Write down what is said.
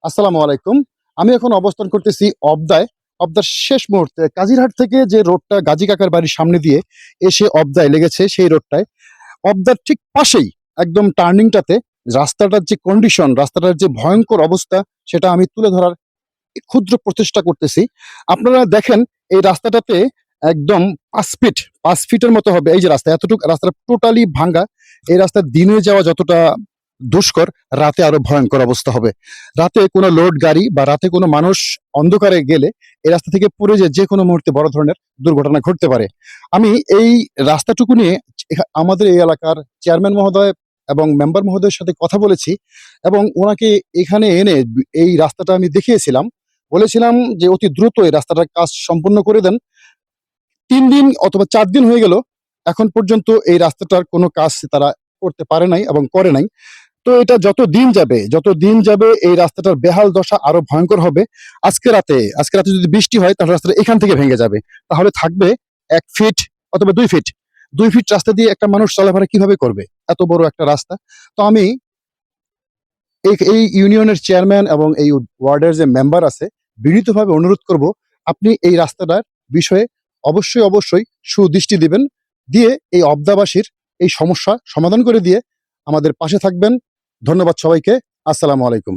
আসসালামু আলাইকুম। আমি এখন অবস্থান করতেছি অবদায়। অবদার শেষ মুহূর্তে কাজিরহাট থেকে যে রোডটা গাজী কাকার বাড়ির সামনে দিয়ে এসে অবদায় লেগেছে সেই রোডটায়। অবদার ঠিক পাশেই একদম টার্নিংটাতে রাস্তাটার যে কন্ডিশন, রাস্তাটার যে ভয়ংকর অবস্থা সেটা আমি তুলে ধরার ক্ষুদ্র প্রচেষ্টা করতেছি। আপনারা দেখেন এই রাস্তাটাতে একদম ৫ ফিট ৫ ফিটের মতো হবে এই যে রাস্তা, এতটুকু রাস্তাটা টোটালি ভাঙ্গা। এই রাস্তায় দিনে যাওয়া যতটা দুষ্কর, রাতে আরো ভয়ংকর অবস্থা হবে। রাতে কোনো লোড গাড়ি বা রাতে কোনো মানুষ অন্ধকারে গেলে এই রাস্তা থেকে পড়ে যে কোনো মুহূর্তে বড় ধরনের দুর্ঘটনা ঘটতে পারে। আমি এই রাস্তাটুকু নিয়ে আমাদের এই এলাকার চেয়ারম্যান মহোদয় এবং মেম্বার মহোদয়ের সাথে কথা বলেছি এবং ওনাকে এখানে এনে এই রাস্তাটা আমি দেখিয়েছিলাম। বলেছিলাম যে অতি দ্রুত এই রাস্তাটার কাজ সম্পূর্ণ করে দেন। ৩ দিন অথবা ৪ দিন হয়ে গেল। এখন পর্যন্ত এই রাস্তাটার কোনো কাজ তারা করতে পারে নাই এবং করে নাই। তো এটা যত দিন যাবে এই রাস্তাটার বেহাল দশা আরো ভয়ংকর হবে। আজকে রাতে যদি বৃষ্টি হয় তাহলে রাস্তাটা এখান থেকে ভেঙে যাবে। তাহলে থাকবে ১ ফিট অথবা ২ ফিট। ২ ফিট রাস্তা দিয়ে একটা মানুষ চলাফেরা কিভাবে করবে? এত বড় একটা রাস্তা। তো আমি এই ইউনিয়নের চেয়ারম্যান এবং এই ওয়ার্ডের যে মেম্বার আছে বিনীতভাবে অনুরোধ করব, আপনি এই রাস্তাটার বিষয়ে অবশ্যই সুদৃষ্টি দিবেন। দিয়ে এই অবদাবাসীর এই সমস্যা সমাধান করে দিয়ে আমাদের পাশে থাকবেন। ধন্যবাদ সবাইকে। আসসালামু আলাইকুম।